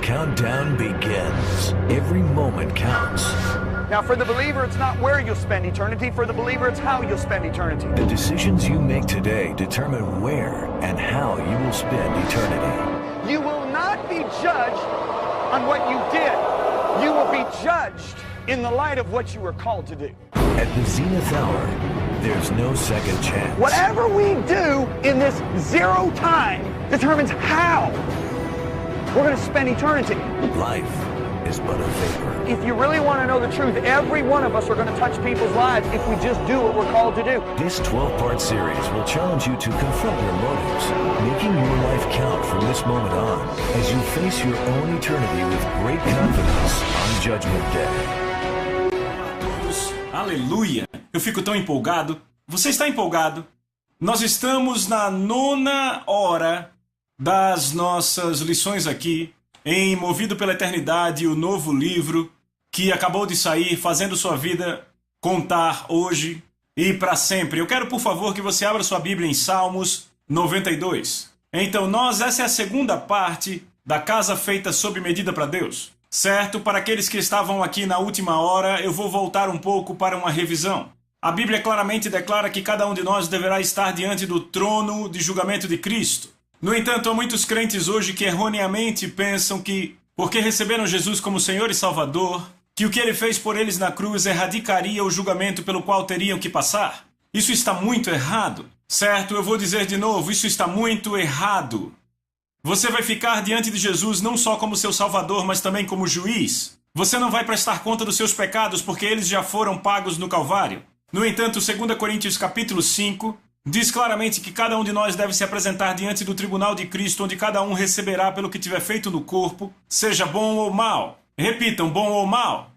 countdown begins. Every moment counts. Now, for the believer, it's not where you'll spend eternity. For the believer, it's how you'll spend eternity. The decisions you make today determine where and how you will spend eternity. You will not be judged on what you did. You will be judged in the light of what you were called to do. At the zenith hour, there's no second chance. Whatever we do in this zero time determines how we're going to spend eternity. Life is but a vapor. If you really want to know the truth, every one of us are going to touch people's lives if we just do what we're called to do. This 12-part series will challenge you to confront your motives, making your life count from this moment on as you face your own eternity with great confidence on Judgment Day. Aleluia! Eu fico tão empolgado. Você está empolgado? Nós estamos na 9ª hora das nossas lições aqui em Movido pela Eternidade, o novo livro que acabou de sair, fazendo sua vida contar hoje e para sempre. Eu quero, por favor, que você abra sua Bíblia em Salmos 92. Então, essa é a segunda parte da Casa Feita sob Medida para Deus. Certo? Para aqueles que estavam aqui na última hora, eu vou voltar um pouco para uma revisão. A Bíblia claramente declara que cada um de nós deverá estar diante do trono de julgamento de Cristo. No entanto, há muitos crentes hoje que erroneamente pensam que, porque receberam Jesus como Senhor e Salvador, que o que Ele fez por eles na cruz erradicaria o julgamento pelo qual teriam que passar. Isso está muito errado. Certo? Eu vou dizer de novo, isso está muito errado. Você vai ficar diante de Jesus não só como seu Salvador, mas também como juiz. Você não vai prestar conta dos seus pecados porque eles já foram pagos no Calvário. No entanto, 2 Coríntios capítulo 5 diz claramente que cada um de nós deve se apresentar diante do tribunal de Cristo, onde cada um receberá pelo que tiver feito no corpo, seja bom ou mal. Repitam, bom ou mal.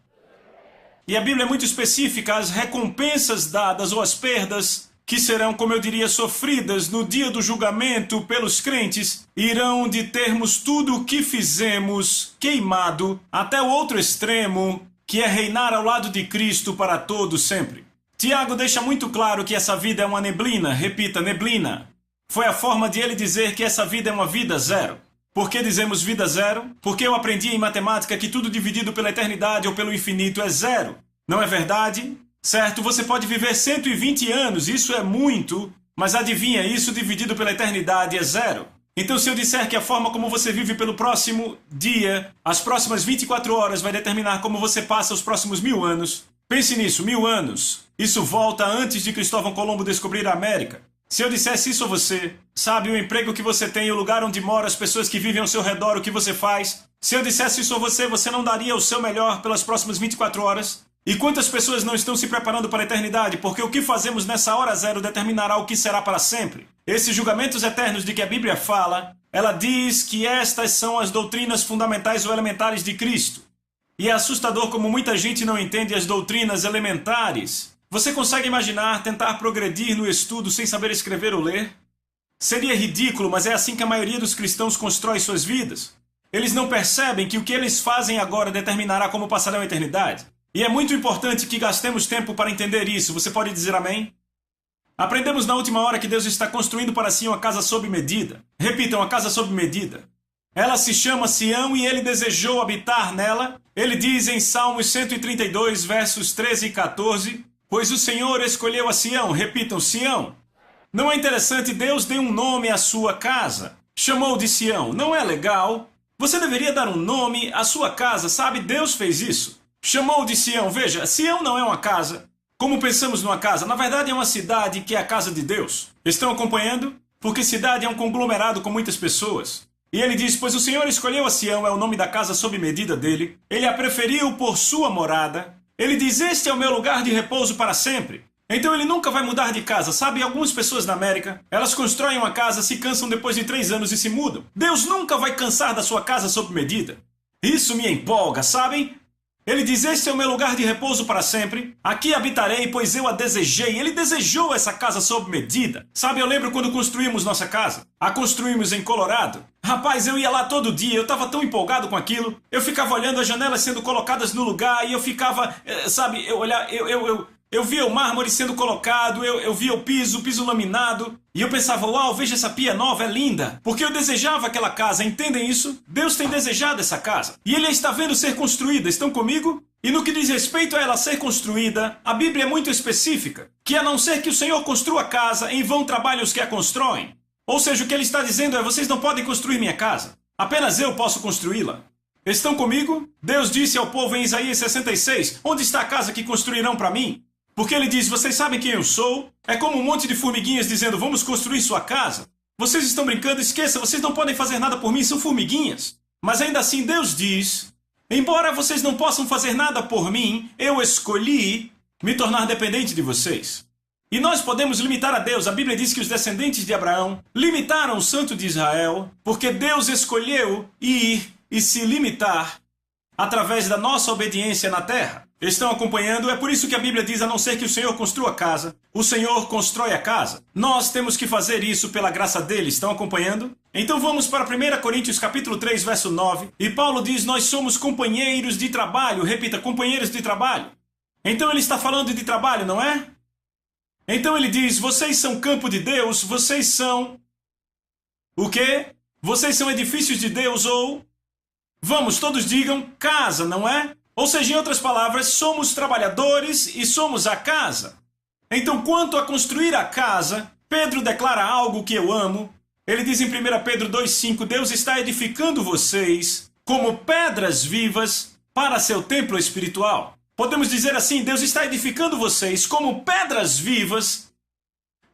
E a Bíblia é muito específica, as recompensas dadas ou as perdas que serão, como eu diria, sofridas no dia do julgamento pelos crentes, irão de termos tudo o que fizemos queimado até o outro extremo, que é reinar ao lado de Cristo para todo sempre. Tiago deixa muito claro que essa vida é uma neblina. Repita, neblina. Foi a forma de ele dizer que essa vida é uma vida zero. Por que dizemos vida zero? Porque eu aprendi em matemática que tudo dividido pela eternidade ou pelo infinito é zero. Não é verdade? Certo, você pode viver 120 anos, isso é muito, mas adivinha, isso dividido pela eternidade é zero. Então se eu disser que a forma como você vive pelo próximo dia, as próximas 24 horas vai determinar como você passa os próximos 1000 anos, pense nisso, 1000 anos. Isso volta antes de Cristóvão Colombo descobrir a América. Se eu dissesse isso a você, sabe, o emprego que você tem, o lugar onde mora, as pessoas que vivem ao seu redor, o que você faz. Se eu dissesse isso a você, você não daria o seu melhor pelas próximas 24 horas? E quantas pessoas não estão se preparando para a eternidade? Porque o que fazemos nessa hora zero determinará o que será para sempre. Esses julgamentos eternos de que a Bíblia fala, ela diz que estas são as doutrinas fundamentais ou elementares de Cristo. E é assustador como muita gente não entende as doutrinas elementares. Você consegue imaginar tentar progredir no estudo sem saber escrever ou ler? Seria ridículo, mas é assim que a maioria dos cristãos constrói suas vidas. Eles não percebem que o que eles fazem agora determinará como passarão a eternidade. E é muito importante que gastemos tempo para entender isso. Você pode dizer amém? Aprendemos na última hora que Deus está construindo para si uma casa sob medida. Repitam, a casa sob medida. Ela se chama Sião e ele desejou habitar nela. Ele diz em Salmos 132, versos 13 e 14, pois o Senhor escolheu a Sião. Repitam, Sião. Não é interessante? Deus deu um nome à sua casa. Chamou de Sião. Não é legal? Você deveria dar um nome à sua casa, sabe? Deus fez isso. Chamou de Sião. Veja, Sião não é uma casa. Como pensamos numa casa? Na verdade é uma cidade que é a casa de Deus. Estão acompanhando? Porque cidade é um conglomerado com muitas pessoas. E ele diz, pois o Senhor escolheu a Sião, é o nome da casa sob medida dele. Ele a preferiu por sua morada. Ele diz, este é o meu lugar de repouso para sempre. Então ele nunca vai mudar de casa. Sabe, algumas pessoas na América, elas constroem uma casa, se cansam depois de 3 anos e se mudam. Deus nunca vai cansar da sua casa sob medida. Isso me empolga, sabem? Ele diz, este é o meu lugar de repouso para sempre. Aqui habitarei, pois eu a desejei. Ele desejou essa casa sob medida. Sabe, eu lembro quando construímos nossa casa. A construímos em Colorado. Rapaz, eu ia lá todo dia, eu estava tão empolgado com aquilo. Eu ficava olhando as janelas sendo colocadas no lugar e eu ficava, sabe, Eu via o mármore sendo colocado, eu via o piso laminado, e eu pensava, uau, veja essa pia nova, é linda. Porque eu desejava aquela casa, entendem isso? Deus tem desejado essa casa. E Ele está vendo ser construída, estão comigo? E no que diz respeito a ela ser construída, a Bíblia é muito específica, que a não ser que o Senhor construa a casa, em vão trabalham os que a constroem. Ou seja, o que Ele está dizendo é, vocês não podem construir minha casa, apenas eu posso construí-la. Estão comigo? Deus disse ao povo em Isaías 66, onde está a casa que construirão para mim? Porque Ele diz, vocês sabem quem eu sou? É como um monte de formiguinhas dizendo, vamos construir sua casa. Vocês estão brincando, esqueça, vocês não podem fazer nada por mim, são formiguinhas. Mas ainda assim Deus diz, embora vocês não possam fazer nada por mim, eu escolhi me tornar dependente de vocês. E nós podemos limitar a Deus. A Bíblia diz que os descendentes de Abraão limitaram o Santo de Israel, porque Deus escolheu ir e se limitar através da nossa obediência na terra. Estão acompanhando? É por isso que a Bíblia diz, a não ser que o Senhor construa a casa, o Senhor constrói a casa. Nós temos que fazer isso pela graça dele. Estão acompanhando? Então vamos para 1 Coríntios capítulo 3, verso 9. E Paulo diz, nós somos companheiros de trabalho. Repita, companheiros de trabalho. Então ele está falando de trabalho, não é? Então ele diz, vocês são campo de Deus, vocês são... O quê? Vocês são edifícios de Deus ou... Vamos, todos digam, casa, não é? Ou seja, em outras palavras, somos trabalhadores e somos a casa. Então, quanto a construir a casa, Pedro declara algo que eu amo. Ele diz em 1 Pedro 2,5, Deus está edificando vocês como pedras vivas para seu templo espiritual. Podemos dizer assim, Deus está edificando vocês como pedras vivas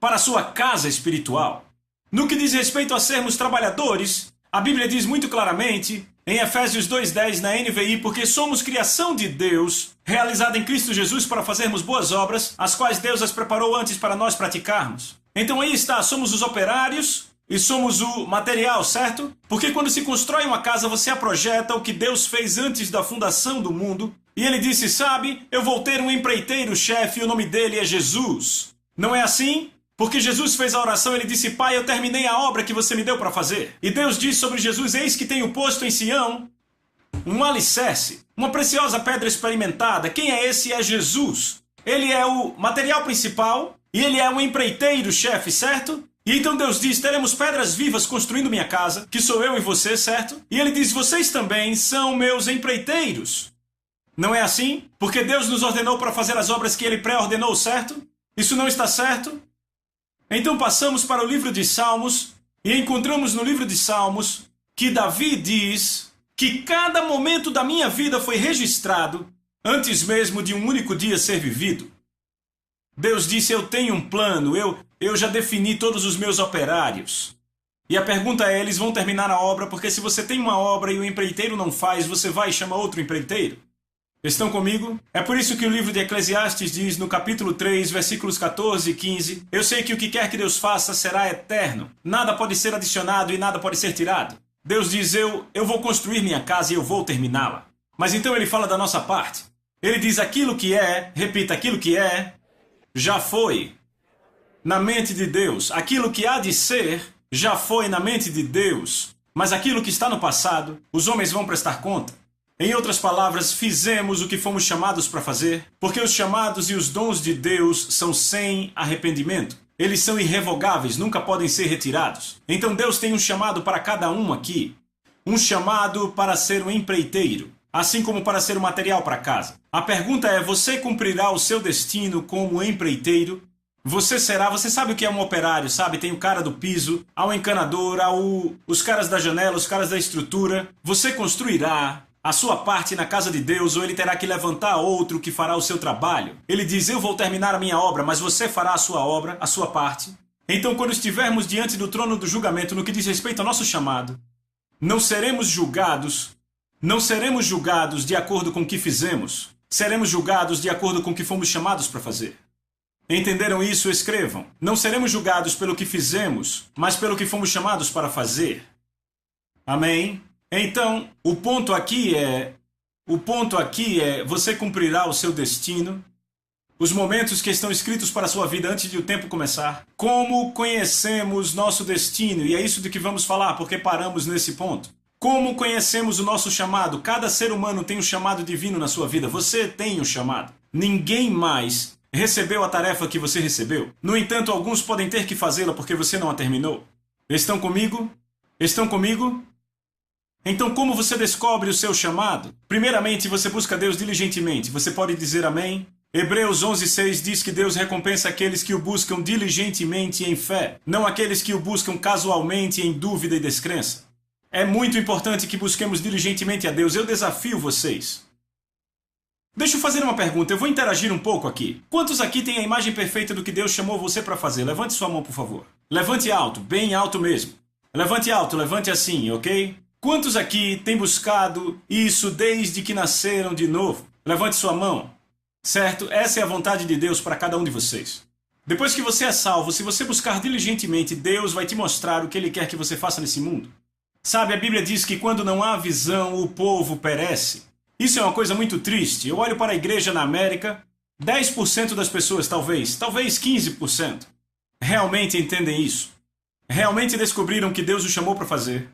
para sua casa espiritual. No que diz respeito a sermos trabalhadores, a Bíblia diz muito claramente... Em Efésios 2,10 na NVI, porque somos criação de Deus, realizada em Cristo Jesus para fazermos boas obras, as quais Deus as preparou antes para nós praticarmos. Então aí está, somos os operários e somos o material, certo? Porque quando se constrói uma casa, você a projeta o que Deus fez antes da fundação do mundo. E ele disse, sabe, eu vou ter um empreiteiro-chefe e o nome dele é Jesus. Não é assim? Porque Jesus fez a oração, ele disse, Pai, eu terminei a obra que você me deu para fazer. E Deus disse sobre Jesus, eis que tenho posto em Sião um alicerce, uma preciosa pedra experimentada. Quem é esse? É Jesus. Ele é o material principal e ele é o empreiteiro-chefe, certo? E então Deus diz, teremos pedras vivas construindo minha casa, que sou eu e você, certo? E ele diz, vocês também são meus empreiteiros. Não é assim? Porque Deus nos ordenou para fazer as obras que ele pré-ordenou, certo? Isso não está certo? Então passamos para o livro de Salmos e encontramos no livro de Salmos que Davi diz que cada momento da minha vida foi registrado antes mesmo de um único dia ser vivido. Deus disse, eu tenho um plano, eu já defini todos os meus operários. E a pergunta é, eles vão terminar a obra, porque se você tem uma obra e o empreiteiro não faz, você vai e chama outro empreiteiro. Estão comigo? É por isso que o livro de Eclesiastes diz no capítulo 3, versículos 14 e 15, eu sei que o que quer que Deus faça será eterno. Nada pode ser adicionado e nada pode ser tirado. Deus diz, eu vou construir minha casa e eu vou terminá-la. Mas então ele fala da nossa parte. Ele diz, aquilo que é, repita, aquilo que é, já foi na mente de Deus. Aquilo que há de ser, já foi na mente de Deus. Mas aquilo que está no passado, os homens vão prestar conta. Em outras palavras, fizemos o que fomos chamados para fazer, porque os chamados e os dons de Deus são sem arrependimento. Eles são irrevogáveis, nunca podem ser retirados. Então Deus tem um chamado para cada um aqui. Um chamado para ser um empreiteiro, assim como para ser um material para casa. A pergunta é, você cumprirá o seu destino como empreiteiro? Você sabe o que é um operário, sabe? Tem o cara do piso, há o encanador, há os caras da janela, os caras da estrutura. Você construirá a sua parte na casa de Deus, ou ele terá que levantar outro que fará o seu trabalho. Ele diz, eu vou terminar a minha obra, mas você fará a sua obra, a sua parte. Então, quando estivermos diante do trono do julgamento, no que diz respeito ao nosso chamado, não seremos julgados de acordo com o que fizemos, seremos julgados de acordo com o que fomos chamados para fazer. Entenderam isso? Escrevam. Não seremos julgados pelo que fizemos, mas pelo que fomos chamados para fazer. Amém? Então, o ponto aqui é, você cumprirá o seu destino, os momentos que estão escritos para a sua vida antes de o tempo começar. Como conhecemos nosso destino? E é isso de que vamos falar, porque paramos nesse ponto. Como conhecemos o nosso chamado? Cada ser humano tem um chamado divino na sua vida. Você tem um chamado. Ninguém mais recebeu a tarefa que você recebeu. No entanto, alguns podem ter que fazê-la porque você não a terminou. Estão comigo? Estão comigo? Então, como você descobre o seu chamado? Primeiramente, você busca Deus diligentemente. Você pode dizer amém? Hebreus 11:6 diz que Deus recompensa aqueles que o buscam diligentemente em fé, não aqueles que o buscam casualmente em dúvida e descrença. É muito importante que busquemos diligentemente a Deus. Eu desafio vocês. Deixa eu fazer uma pergunta. Eu vou interagir um pouco aqui. Quantos aqui têm a imagem perfeita do que Deus chamou você para fazer? Levante sua mão, por favor. Levante alto, bem alto mesmo. Levante alto, levante assim, ok? Quantos aqui têm buscado isso desde que nasceram de novo? Levante sua mão. Certo? Essa é a vontade de Deus para cada um de vocês. Depois que você é salvo, se você buscar diligentemente, Deus vai te mostrar o que Ele quer que você faça nesse mundo. Sabe, a Bíblia diz que quando não há visão, o povo perece. Isso é uma coisa muito triste. Eu olho para a igreja na América, 10% das pessoas, talvez 15%, realmente entendem isso. Realmente descobriram que Deus os chamou para fazer.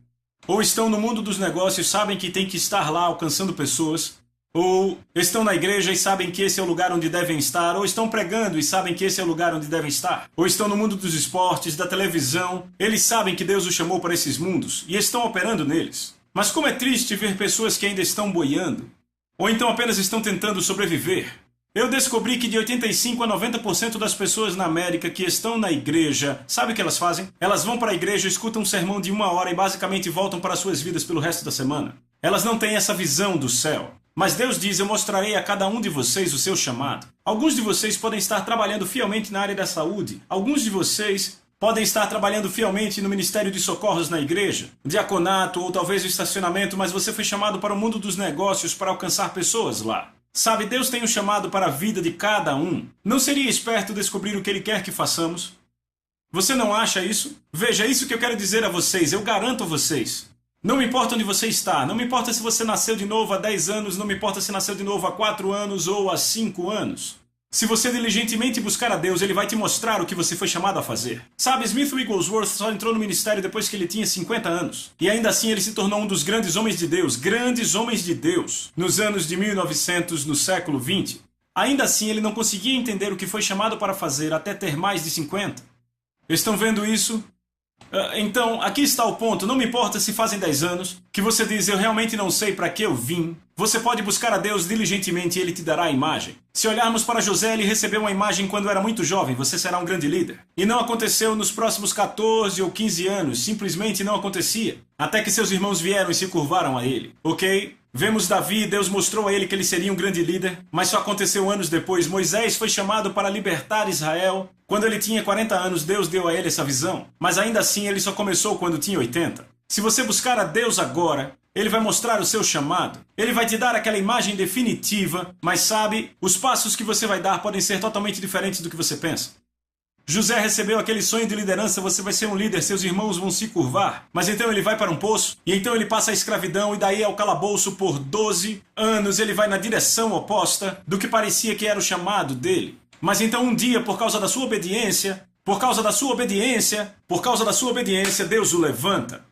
Ou estão no mundo dos negócios, sabem que tem que estar lá alcançando pessoas. Ou estão na igreja e sabem que esse é o lugar onde devem estar. Ou estão pregando e sabem que esse é o lugar onde devem estar. Ou estão no mundo dos esportes, da televisão. Eles sabem que Deus os chamou para esses mundos e estão operando neles. Mas como é triste ver pessoas que ainda estão boiando. Ou então apenas estão tentando sobreviver. Eu descobri que de 85% a 90% das pessoas na América que estão na igreja, sabe o que elas fazem? Elas vão para a igreja, escutam um sermão de 1 hora e basicamente voltam para suas vidas pelo resto da semana. Elas não têm essa visão do céu. Mas Deus diz, eu mostrarei a cada um de vocês o seu chamado. Alguns de vocês podem estar trabalhando fielmente na área da saúde. Alguns de vocês podem estar trabalhando fielmente no Ministério de Socorros na igreja, diaconato ou talvez o estacionamento, mas você foi chamado para o mundo dos negócios para alcançar pessoas lá. Sabe, Deus tem um chamado para a vida de cada um. Não seria esperto descobrir o que Ele quer que façamos? Você não acha isso? Veja, isso que eu quero dizer a vocês, eu garanto a vocês. Não me importa onde você está, não me importa se você nasceu de novo há 10 anos, não me importa se nasceu de novo há 4 anos ou há 5 anos. Se você diligentemente buscar a Deus, Ele vai te mostrar o que você foi chamado a fazer. Sabe, Smith Wigglesworth só entrou no ministério depois que ele tinha 50 anos. E ainda assim ele se tornou um dos grandes homens de Deus, nos anos de 1900, no século 20. Ainda assim ele não conseguia entender o que foi chamado para fazer até ter mais de 50. Estão vendo isso? Então, aqui está o ponto. Não me importa se fazem 10 anos, que você diz, eu realmente não sei para que eu vim. Você pode buscar a Deus diligentemente e Ele te dará a imagem. Se olharmos para José, ele recebeu uma imagem quando era muito jovem, você será um grande líder. E não aconteceu nos próximos 14 ou 15 anos, simplesmente não acontecia. Até que seus irmãos vieram e se curvaram a ele. Ok? Vemos Davi, Deus mostrou a ele que ele seria um grande líder, mas só aconteceu anos depois. Moisés foi chamado para libertar Israel. Quando ele tinha 40 anos, Deus deu a ele essa visão. Mas ainda assim, ele só começou quando tinha 80. Se você buscar a Deus agora, Ele vai mostrar o seu chamado. Ele vai te dar aquela imagem definitiva, mas sabe, os passos que você vai dar podem ser totalmente diferentes do que você pensa. José recebeu aquele sonho de liderança, você vai ser um líder, seus irmãos vão se curvar. Mas então ele vai para um poço, e então ele passa a escravidão, e daí ao calabouço por 12 anos. Ele vai na direção oposta do que parecia que era o chamado dele. Mas então um dia, por causa da sua obediência, Deus o levanta.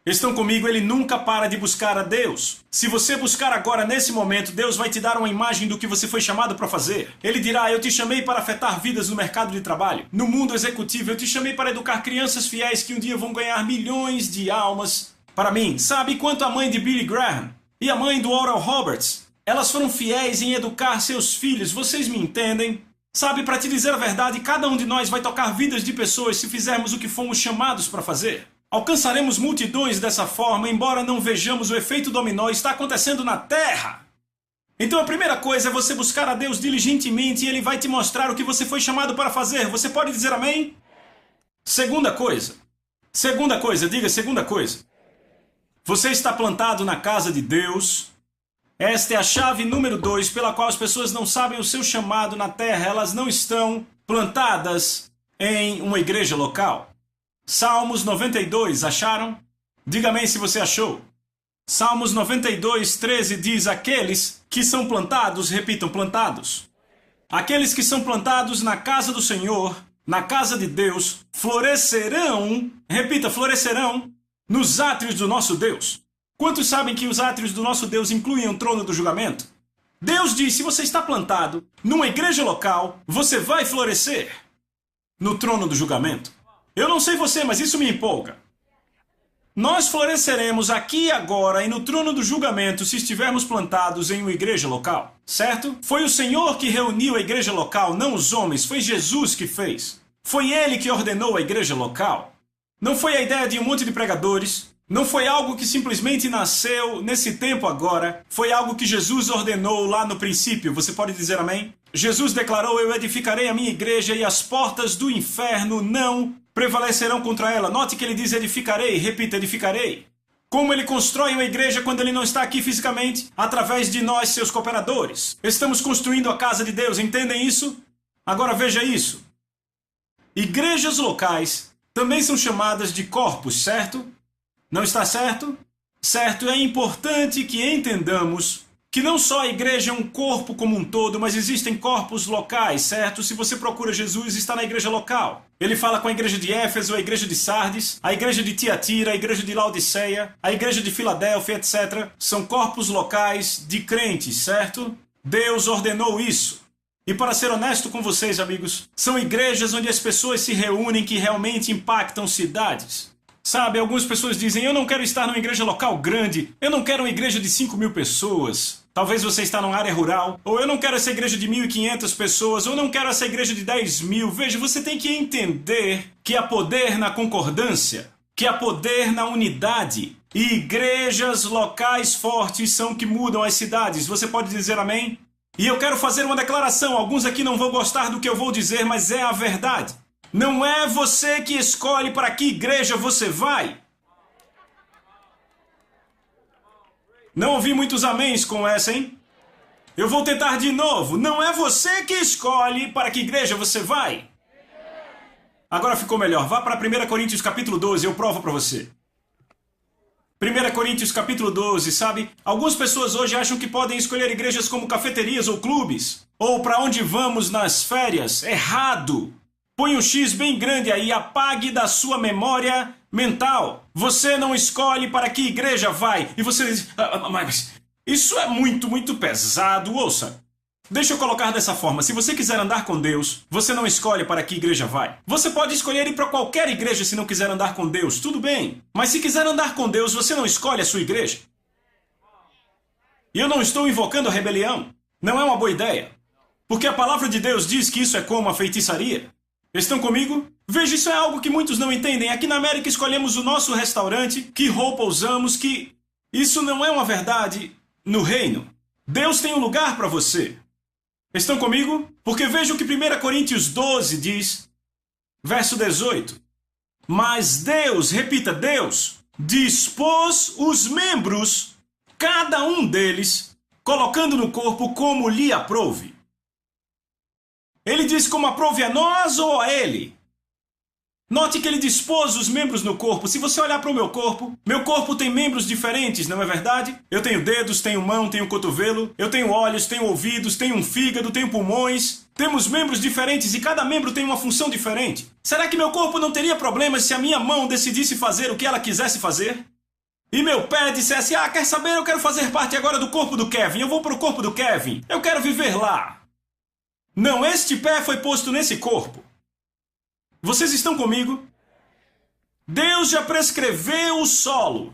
Estão comigo? Ele nunca para de buscar a Deus. Se você buscar agora, nesse momento, Deus vai te dar uma imagem do que você foi chamado para fazer. Ele dirá, eu te chamei para afetar vidas no mercado de trabalho. No mundo executivo, eu te chamei para educar crianças fiéis que um dia vão ganhar milhões de almas para mim. Sabe quanto a mãe de Billy Graham e a mãe do Oral Roberts, elas foram fiéis em educar seus filhos, vocês me entendem? Sabe, para te dizer a verdade, cada um de nós vai tocar vidas de pessoas se fizermos o que fomos chamados para fazer. Alcançaremos multidões dessa forma, embora não vejamos o efeito dominó está acontecendo na Terra. Então a primeira coisa é você buscar a Deus diligentemente e Ele vai te mostrar o que você foi chamado para fazer. Você pode dizer amém? Segunda coisa, diga segunda coisa. Você está plantado na casa de Deus. Esta é a chave número 2 pela qual as pessoas não sabem o seu chamado na Terra. Elas não estão plantadas em uma igreja local. Salmos 92, acharam? Diga amém se você achou. Salmos 92, 13 diz, aqueles que são plantados, repitam, plantados. Aqueles que são plantados na casa do Senhor, na casa de Deus, florescerão, repita, florescerão, nos átrios do nosso Deus. Quantos sabem que os átrios do nosso Deus incluem o trono do julgamento? Deus diz, se você está plantado numa igreja local, você vai florescer no trono do julgamento. Eu não sei você, mas isso me empolga. Nós floresceremos aqui e agora e no trono do julgamento se estivermos plantados em uma igreja local, certo? Foi o Senhor que reuniu a igreja local, não os homens, foi Jesus que fez. Foi Ele que ordenou a igreja local. Não foi a ideia de um monte de pregadores, não foi algo que simplesmente nasceu nesse tempo agora, foi algo que Jesus ordenou lá no princípio. Você pode dizer amém? Jesus declarou, eu edificarei a minha igreja e as portas do inferno não prevalecerão contra ela. Note que ele diz edificarei, repita, edificarei. Como ele constrói uma igreja quando ele não está aqui fisicamente? Através de nós, seus cooperadores. Estamos construindo a casa de Deus, entendem isso? Agora veja isso. Igrejas locais também são chamadas de corpos, certo? Não está certo? Certo, é importante que entendamos que não só a igreja é um corpo como um todo, mas existem corpos locais, certo? Se você procura Jesus, está na igreja local. Ele fala com a igreja de Éfeso, a igreja de Sardes, a igreja de Tiatira, a igreja de Laodiceia, a igreja de Filadélfia, etc. São corpos locais de crentes, certo? Deus ordenou isso. E para ser honesto com vocês, amigos, são igrejas onde as pessoas se reúnem que realmente impactam cidades. Sabe, algumas pessoas dizem, eu não quero estar numa igreja local grande, eu não quero uma igreja de 5.000 pessoas. Talvez você está numa área rural, ou eu não quero essa igreja de 1.500 pessoas, ou não quero essa igreja de 10.000. Veja, você tem que entender que há poder na concordância, que há poder na unidade. E igrejas locais fortes são que mudam as cidades. Você pode dizer amém? E eu quero fazer uma declaração, alguns aqui não vão gostar do que eu vou dizer, mas é a verdade. Não é você que escolhe para que igreja você vai. Não ouvi muitos améns com essa, hein? Eu vou tentar de novo. Não é você que escolhe para que igreja você vai. Agora ficou melhor. Vá para 1 Coríntios capítulo 12, eu provo para você. 1 Coríntios capítulo 12, sabe? Algumas pessoas hoje acham que podem escolher igrejas como cafeterias ou clubes. Ou para onde vamos nas férias. Errado. Põe um X bem grande aí, apague da sua memória mental. Você não escolhe para que igreja vai. E você diz, mas isso é muito pesado. Ouça, deixa eu colocar dessa forma. Se você quiser andar com Deus, você não escolhe para que igreja vai. Você pode escolher ir para qualquer igreja se não quiser andar com Deus, tudo bem. Mas se quiser andar com Deus, você não escolhe a sua igreja. E eu não estou invocando a rebelião. Não é uma boa ideia. Porque a palavra de Deus diz que isso é como a feitiçaria. Estão comigo? Veja, isso é algo que muitos não entendem. Aqui na América escolhemos o nosso restaurante, que roupa usamos, que... Isso não é uma verdade no reino. Deus tem um lugar para você. Estão comigo? Porque veja o que 1 Coríntios 12 diz, verso 18. Mas Deus, repita, Deus, dispôs os membros, cada um deles, colocando no corpo como lhe aprouve. Ele diz como aprouve a nós ou a ele. Note que ele dispôs os membros no corpo. Se você olhar para o meu corpo tem membros diferentes, não é verdade? Eu tenho dedos, tenho mão, tenho cotovelo, eu tenho olhos, tenho ouvidos, tenho um fígado, tenho pulmões. Temos membros diferentes e cada membro tem uma função diferente. Será que meu corpo não teria problemas se a minha mão decidisse fazer o que ela quisesse fazer? E meu pé dissesse, quer saber, eu quero fazer parte agora do corpo do Kevin, eu vou para o corpo do Kevin, eu quero viver lá. Não, este pé foi posto nesse corpo. Vocês estão comigo? Deus já prescreveu o solo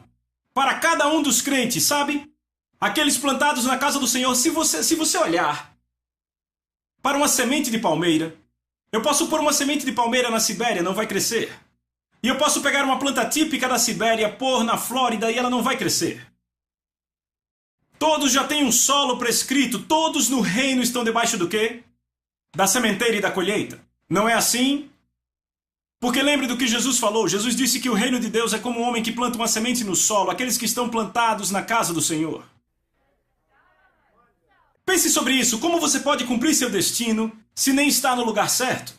para cada um dos crentes, sabe? Aqueles plantados na casa do Senhor. Se você olhar para uma semente de palmeira, eu posso pôr uma semente de palmeira na Sibéria, não vai crescer. E eu posso pegar uma planta típica da Sibéria, pôr na Flórida e ela não vai crescer. Todos já têm um solo prescrito, todos no reino estão debaixo do quê? Da sementeira e da colheita. Não é assim? Porque lembre do que Jesus falou. Jesus disse que o reino de Deus é como um homem que planta uma semente no solo, aqueles que estão plantados na casa do Senhor. Pense sobre isso. Como você pode cumprir seu destino se nem está no lugar certo?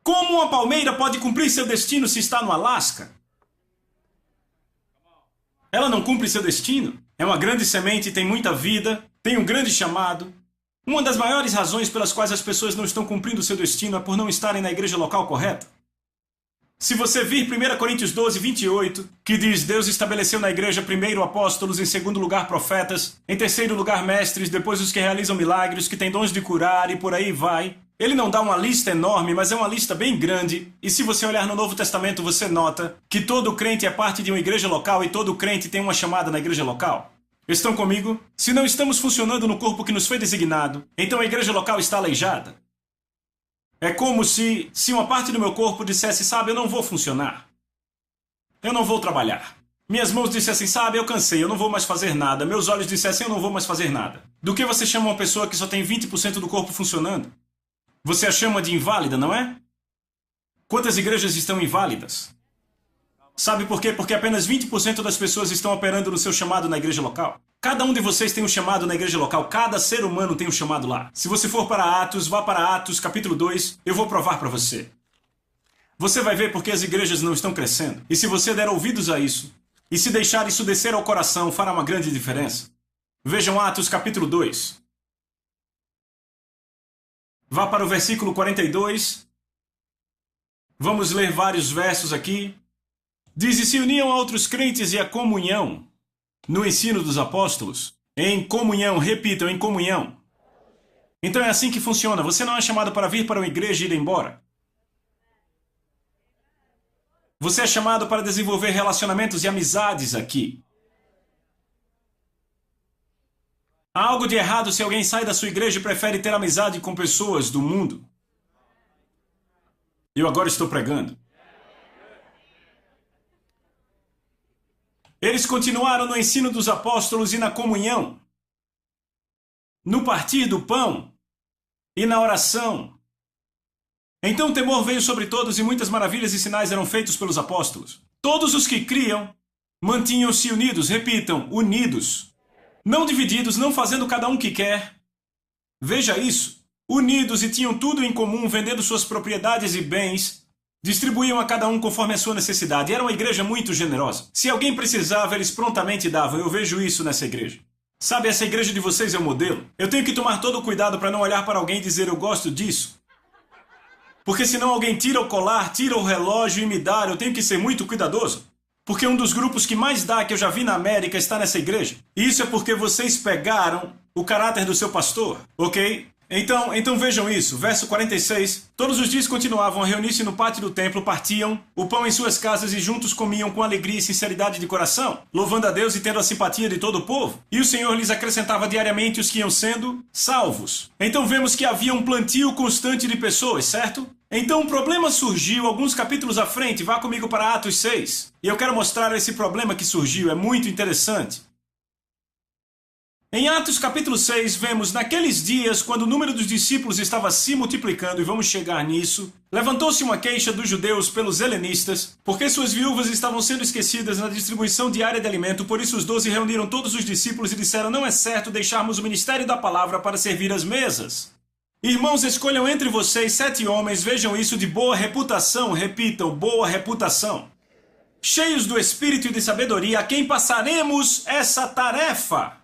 Como uma palmeira pode cumprir seu destino se está no Alasca? Ela não cumpre seu destino. É uma grande semente, tem muita vida, tem um grande chamado. Uma das maiores razões pelas quais as pessoas não estão cumprindo seu destino é por não estarem na igreja local correta. Se você vir 1 Coríntios 12, 28, que diz: Deus estabeleceu na igreja primeiro apóstolos, em segundo lugar profetas, em terceiro lugar mestres, depois os que realizam milagres, que têm dons de curar e por aí vai. Ele não dá uma lista enorme, mas é uma lista bem grande. E se você olhar no Novo Testamento, você nota que todo crente é parte de uma igreja local e todo crente tem uma chamada na igreja local. Estão comigo? Se não estamos funcionando no corpo que nos foi designado, então a igreja local está aleijada. É como se uma parte do meu corpo dissesse: sabe, eu não vou funcionar. Eu não vou trabalhar. Minhas mãos dissessem: sabe, eu cansei, eu não vou mais fazer nada. Meus olhos dissessem: eu não vou mais fazer nada. Do que você chama uma pessoa que só tem 20% do corpo funcionando? Você a chama de inválida, não é? Quantas igrejas estão inválidas? Sabe por quê? Porque apenas 20% das pessoas estão operando no seu chamado na igreja local. Cada um de vocês tem um chamado na igreja local. Cada ser humano tem um chamado lá. Se você for para Atos, vá para Atos, capítulo 2. Eu vou provar para você. Você vai ver porque as igrejas não estão crescendo. E se você der ouvidos a isso, e se deixar isso descer ao coração, fará uma grande diferença. Vejam Atos, capítulo 2. Vá para o versículo 42. Vamos ler vários versos aqui. Diz: e se uniam a outros crentes e a comunhão no ensino dos apóstolos. Em comunhão, repitam, em comunhão. Então é assim que funciona. Você não é chamado para vir para uma igreja e ir embora. Você é chamado para desenvolver relacionamentos e amizades aqui. Há algo de errado se alguém sai da sua igreja e prefere ter amizade com pessoas do mundo. Eu agora estou pregando. Eles continuaram no ensino dos apóstolos e na comunhão, no partir do pão e na oração. Então o temor veio sobre todos e muitas maravilhas e sinais eram feitos pelos apóstolos. Todos os que criam mantinham-se unidos, repitam, unidos. Não divididos, não fazendo cada um o que quer. Veja isso. Unidos e tinham tudo em comum, vendendo suas propriedades e bens, distribuíam a cada um conforme a sua necessidade. Era uma igreja muito generosa. Se alguém precisava, eles prontamente davam. Eu vejo isso nessa igreja. Sabe, essa igreja de vocês é um modelo. Eu tenho que tomar todo o cuidado para não olhar para alguém e dizer: eu gosto disso. Porque senão alguém tira o colar, tira o relógio e me dá. Eu tenho que ser muito cuidadoso. Porque um dos grupos que mais dá que eu já vi na América está nessa igreja. E isso é porque vocês pegaram o caráter do seu pastor, ok? Então vejam isso, verso 46. Todos os dias continuavam a reunir-se no pátio do templo, partiam o pão em suas casas e juntos comiam com alegria e sinceridade de coração, louvando a Deus e tendo a simpatia de todo o povo. E o Senhor lhes acrescentava diariamente os que iam sendo salvos. Então vemos que havia um plantio constante de pessoas, certo? Então um problema surgiu alguns capítulos à frente. Vá comigo para Atos 6. E eu quero mostrar esse problema que surgiu, é muito interessante. Em Atos capítulo 6, vemos: naqueles dias, quando o número dos discípulos estava se multiplicando, e vamos chegar nisso, levantou-se uma queixa dos judeus pelos helenistas, porque suas viúvas estavam sendo esquecidas na distribuição diária de alimento. Por isso os 12 reuniram todos os discípulos e disseram: não é certo deixarmos o ministério da palavra para servir às mesas. Irmãos, escolham entre vocês 7 homens, vejam isso, de boa reputação, repitam, boa reputação, cheios do espírito e de sabedoria, a quem passaremos essa tarefa.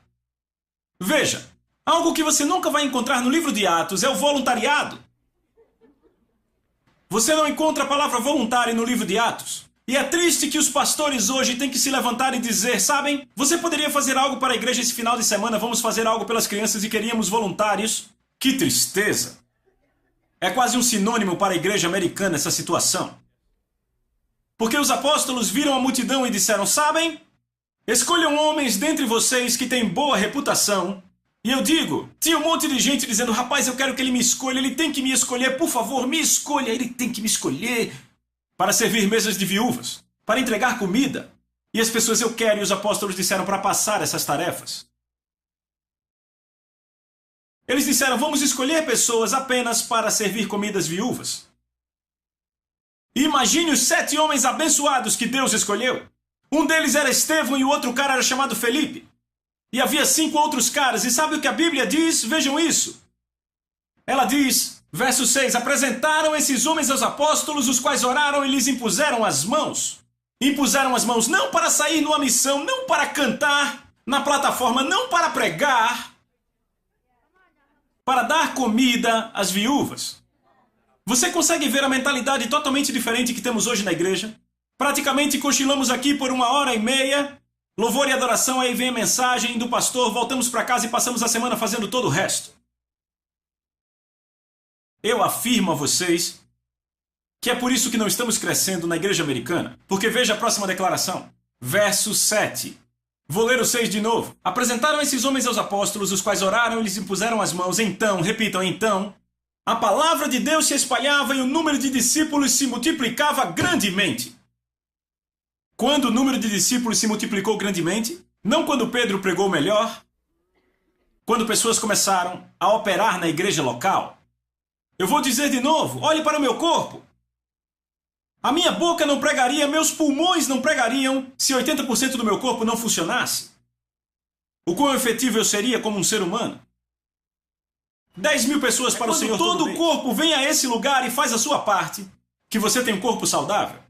Veja, algo que você nunca vai encontrar no livro de Atos é o voluntariado. Você não encontra a palavra voluntário no livro de Atos. E é triste que os pastores hoje têm que se levantar e dizer: sabem, você poderia fazer algo para a igreja esse final de semana, vamos fazer algo pelas crianças e queríamos voluntários. Que tristeza! É quase um sinônimo para a igreja americana essa situação. Porque os apóstolos viram a multidão e disseram: sabem, escolham homens dentre vocês que têm boa reputação. E eu digo, tinha um monte de gente dizendo: rapaz, eu quero que ele me escolha, ele tem que me escolher, por favor, me escolha, ele tem que me escolher para servir mesas de viúvas, para entregar comida. E as pessoas: eu quero, e os apóstolos disseram para passar essas tarefas. Eles disseram: vamos escolher pessoas apenas para servir comidas viúvas. E imagine os 7 homens abençoados que Deus escolheu. Um deles era Estevão e o outro cara era chamado Felipe. E havia 5 outros caras. E sabe o que a Bíblia diz? Vejam isso. Ela diz, verso 6, apresentaram esses homens aos apóstolos, os quais oraram e lhes impuseram as mãos. Impuseram as mãos não para sair numa missão, não para cantar na plataforma, não para pregar, para dar comida às viúvas. Você consegue ver a mentalidade totalmente diferente que temos hoje na igreja? Praticamente cochilamos aqui por 1h30, louvor e adoração, aí vem a mensagem do pastor, voltamos para casa e passamos a semana fazendo todo o resto. Eu afirmo a vocês que é por isso que não estamos crescendo na igreja americana. Porque veja a próxima declaração. Verso 7. Vou ler o 6 de novo. Apresentaram esses homens aos apóstolos, os quais oraram e lhes impuseram as mãos. Então, repitam, então, a palavra de Deus se espalhava e o número de discípulos se multiplicava grandemente. Quando o número de discípulos se multiplicou grandemente? Não quando Pedro pregou melhor. Quando pessoas começaram a operar na igreja local. Eu vou dizer de novo, olhe para o meu corpo. A minha boca não pregaria, meus pulmões não pregariam se 80% do meu corpo não funcionasse. O quão efetivo eu seria como um ser humano? 10.000 pessoas para o Senhor todo o corpo vem a esse lugar e faz a sua parte, que você tem um corpo saudável.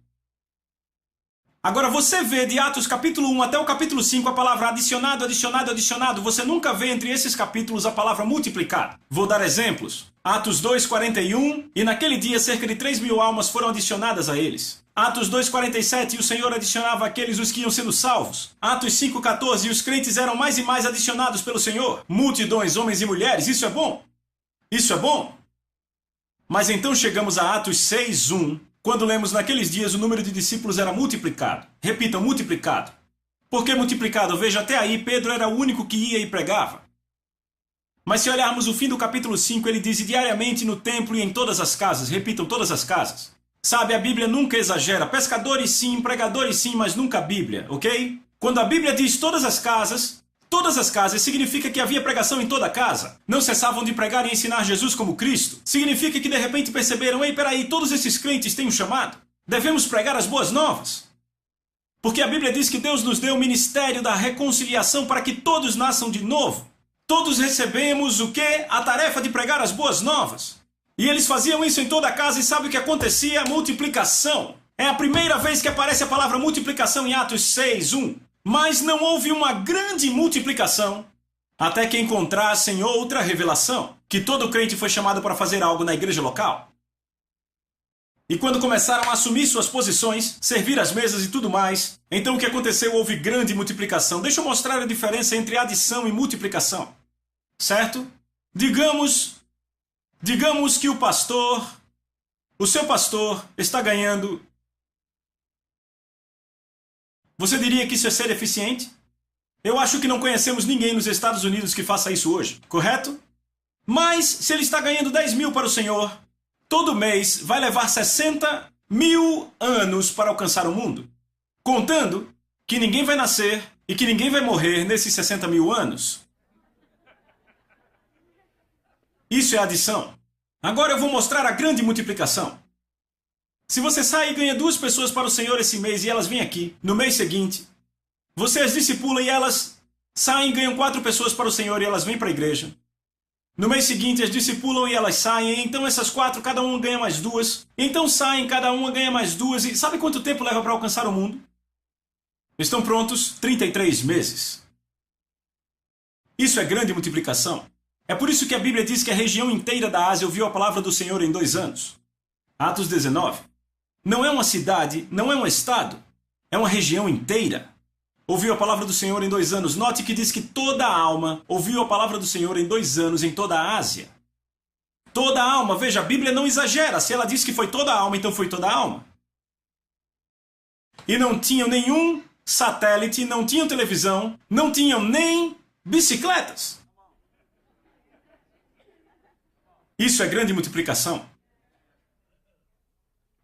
Agora você vê de Atos capítulo 1 até o capítulo 5 a palavra adicionado, adicionado, adicionado. Você nunca vê entre esses capítulos a palavra multiplicado. Vou dar exemplos. Atos 2:41, e naquele dia cerca de 3.000 almas foram adicionadas a eles. Atos 2:47, e o Senhor adicionava àqueles os que iam sendo salvos. Atos 5:14, e os crentes eram mais e mais adicionados pelo Senhor. Multidões, homens e mulheres, isso é bom. Isso é bom. Mas então chegamos a Atos 6:1, quando lemos naqueles dias o número de discípulos era multiplicado. Repitam, multiplicado. Por que multiplicado? Veja, até aí Pedro era o único que ia e pregava. Mas se olharmos o fim do capítulo 5, ele diz diariamente no templo e em todas as casas. Repitam, todas as casas. Sabe, a Bíblia nunca exagera. Pescadores sim, pregadores sim, mas nunca a Bíblia, ok? Quando a Bíblia diz todas as casas significa que havia pregação em toda a casa. Não cessavam de pregar e ensinar Jesus como Cristo. Significa que de repente perceberam, ei, peraí, todos esses crentes têm um chamado. Devemos pregar as boas novas. Porque a Bíblia diz que Deus nos deu o ministério da reconciliação para que todos nasçam de novo. Todos recebemos o quê? A tarefa de pregar as boas novas. E eles faziam isso em toda a casa e sabe o que acontecia? Multiplicação. É a primeira vez que aparece a palavra multiplicação em Atos 6:1. Mas não houve uma grande multiplicação até que encontrassem outra revelação, que todo crente foi chamado para fazer algo na igreja local. E quando começaram a assumir suas posições, servir as mesas e tudo mais, então o que aconteceu? Houve grande multiplicação. Deixa eu mostrar a diferença entre adição e multiplicação. Certo? Digamos que o seu pastor está ganhando. Você diria que isso é ser eficiente? Eu acho que não conhecemos ninguém nos Estados Unidos que faça isso hoje, correto? Mas se ele está ganhando 10.000 para o Senhor, todo mês vai levar 60.000 anos para alcançar o mundo. Contando que ninguém vai nascer e que ninguém vai morrer nesses 60.000 anos. Isso é adição. Agora eu vou mostrar a grande multiplicação. Se você sai e ganha 2 pessoas para o Senhor esse mês e elas vêm aqui, no mês seguinte, você as discipula e elas saem e ganham 4 pessoas para o Senhor e elas vêm para a igreja. No mês seguinte as discipulam e elas saem, então essas 4, cada uma ganha mais 2. Então saem, cada uma ganha mais 2. E sabe quanto tempo leva para alcançar o mundo? Estão prontos? 33 meses. Isso é grande multiplicação. É por isso que a Bíblia diz que a região inteira da Ásia ouviu a palavra do Senhor em 2 anos. Atos 19. Não é uma cidade, não é um estado, é uma região inteira. Ouviu a palavra do Senhor em 2 anos. Note que diz que toda a alma ouviu a palavra do Senhor em 2 anos em toda a Ásia. Toda a alma, veja, a Bíblia não exagera. Se ela diz que foi toda a alma, então foi toda a alma. E não tinham nenhum satélite, não tinham televisão, não tinham nem bicicletas. Isso é grande multiplicação.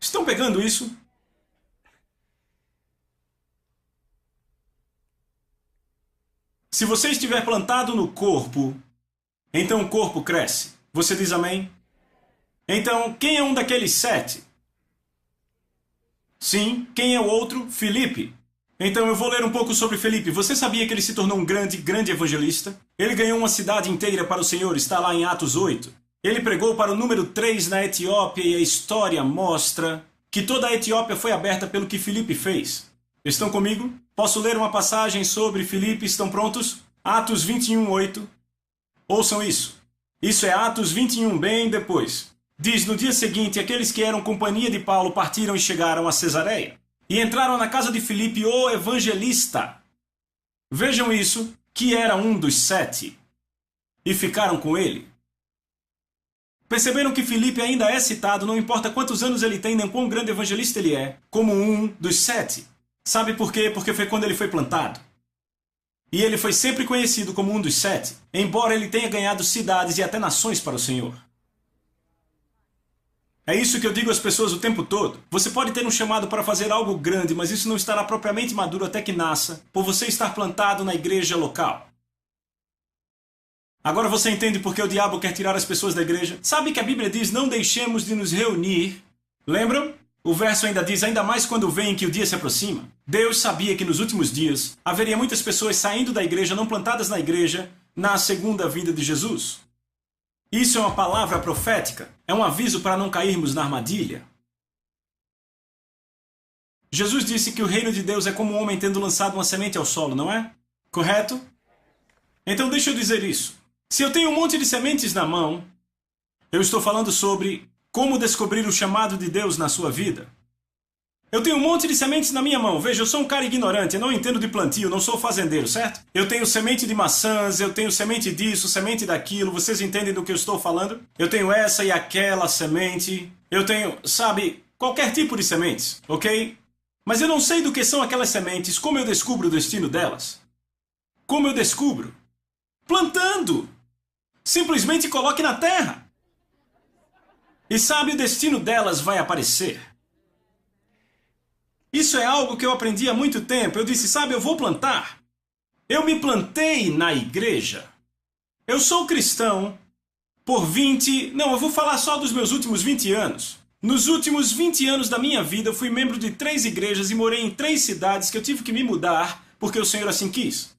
Estão pegando isso? Se você estiver plantado no corpo, então o corpo cresce. Você diz amém? Então, quem é um daqueles 7? Sim, quem é o outro? Filipe. Então eu vou ler um pouco sobre Filipe. Você sabia que ele se tornou um grande evangelista? Ele ganhou uma cidade inteira para o Senhor, está lá em Atos 8. Ele pregou para o número 3 na Etiópia e a história mostra que toda a Etiópia foi aberta pelo que Filipe fez. Estão comigo? Posso ler uma passagem sobre Filipe? Estão prontos? Atos 21:8. Ouçam isso. Isso é Atos 21, bem depois. Diz, no dia seguinte, aqueles que eram companhia de Paulo partiram e chegaram a Cesareia. E entraram na casa de Filipe, o evangelista. Vejam isso, que era um dos 7. E ficaram com ele. Perceberam que Filipe ainda é citado, não importa quantos anos ele tem, nem quão grande evangelista ele é, como um dos 7. Sabe por quê? Porque foi quando ele foi plantado. E ele foi sempre conhecido como um dos 7, embora ele tenha ganhado cidades e até nações para o Senhor. É isso que eu digo às pessoas o tempo todo. Você pode ter um chamado para fazer algo grande, mas isso não estará propriamente maduro até que nasça, por você estar plantado na igreja local. Agora você entende por que o diabo quer tirar as pessoas da igreja? Sabe que a Bíblia diz, não deixemos de nos reunir. Lembram? O verso ainda diz, ainda mais quando vem que o dia se aproxima. Deus sabia que nos últimos dias haveria muitas pessoas saindo da igreja, não plantadas na igreja, na segunda vinda de Jesus. Isso é uma palavra profética. É um aviso para não cairmos na armadilha. Jesus disse que o reino de Deus é como um homem tendo lançado uma semente ao solo, não é? Correto? Então deixa eu dizer isso. Se eu tenho um monte de sementes na mão, eu estou falando sobre como descobrir o chamado de Deus na sua vida. Eu tenho um monte de sementes na minha mão. Veja, eu sou um cara ignorante, eu não entendo de plantio, não sou fazendeiro, certo? Eu tenho semente de maçãs, eu tenho semente disso, semente daquilo. Vocês entendem do que eu estou falando? Eu tenho essa e aquela semente. Eu tenho, sabe, qualquer tipo de sementes, ok? Mas eu não sei do que são aquelas sementes. Como eu descubro o destino delas? Como eu descubro? Plantando! Simplesmente coloque na terra. E sabe, o destino delas vai aparecer. Isso é algo que eu aprendi há muito tempo. Eu disse, sabe, eu vou plantar. Eu me plantei na igreja. Eu sou cristão por 20... Não, eu vou falar só dos meus últimos 20 anos. Nos últimos 20 anos da minha vida, eu fui membro de 3 igrejas e morei em 3 cidades que eu tive que me mudar porque o Senhor assim quis.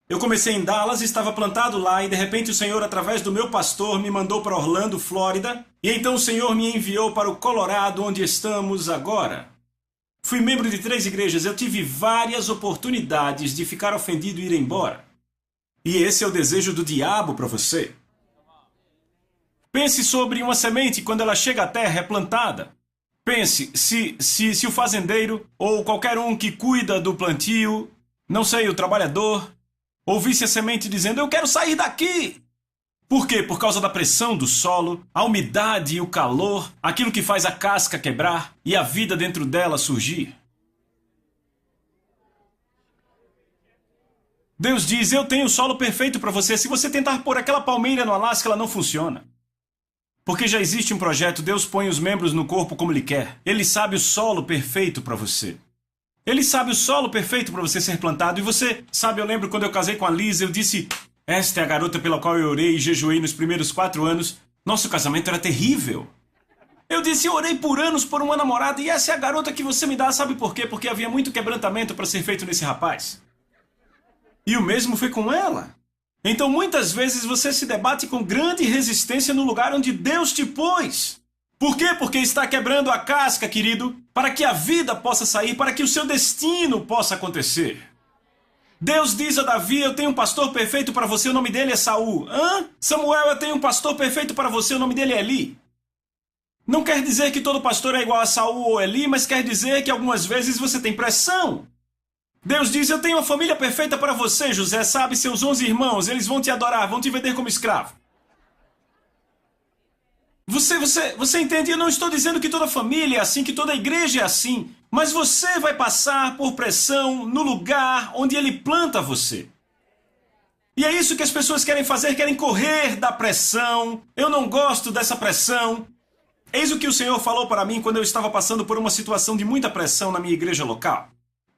Eu comecei em Dallas, estava plantado lá e de repente o Senhor, através do meu pastor, me mandou para Orlando, Flórida. E então o Senhor me enviou para o Colorado, onde estamos agora. Fui membro de 3 igrejas, eu tive várias oportunidades de ficar ofendido e ir embora. E esse é o desejo do diabo para você. Pense sobre uma semente quando ela chega à terra, é plantada. Pense, se o fazendeiro ou qualquer um que cuida do plantio, não sei, o trabalhador, ouvisse a semente dizendo, eu quero sair daqui. Por quê? Por causa da pressão do solo, a umidade e o calor, aquilo que faz a casca quebrar e a vida dentro dela surgir. Deus diz, eu tenho o solo perfeito para você. Se você tentar pôr aquela palmeira no Alasca, ela não funciona. Porque já existe um projeto, Deus põe os membros no corpo como Ele quer. Ele sabe o solo perfeito para você. Ele sabe o solo perfeito para você ser plantado. E você sabe, eu lembro quando eu casei com a Liz, eu disse, esta é a garota pela qual eu orei e jejuei nos primeiros 4 anos. Nosso casamento era terrível. Eu disse, eu orei por anos por uma namorada e essa é a garota que você me dá. Sabe por quê? Porque havia muito quebrantamento para ser feito nesse rapaz. E o mesmo foi com ela. Então muitas vezes você se debate com grande resistência no lugar onde Deus te pôs. Por quê? Porque está quebrando a casca, querido, para que a vida possa sair, para que o seu destino possa acontecer. Deus diz a Davi, eu tenho um pastor perfeito para você, o nome dele é Saul. Hã? Samuel, eu tenho um pastor perfeito para você, o nome dele é Eli. Não quer dizer que todo pastor é igual a Saul ou Eli, mas quer dizer que algumas vezes você tem pressão. Deus diz, eu tenho uma família perfeita para você, José, sabe, seus 11 irmãos, eles vão te adorar, vão te vender como escravo. Você entende? Eu não estou dizendo que toda família é assim, que toda igreja é assim, mas você vai passar por pressão no lugar onde Ele planta você. E é isso que as pessoas querem fazer, querem correr da pressão. Eu não gosto dessa pressão. Eis o que o Senhor falou para mim quando eu estava passando por uma situação de muita pressão na minha igreja local.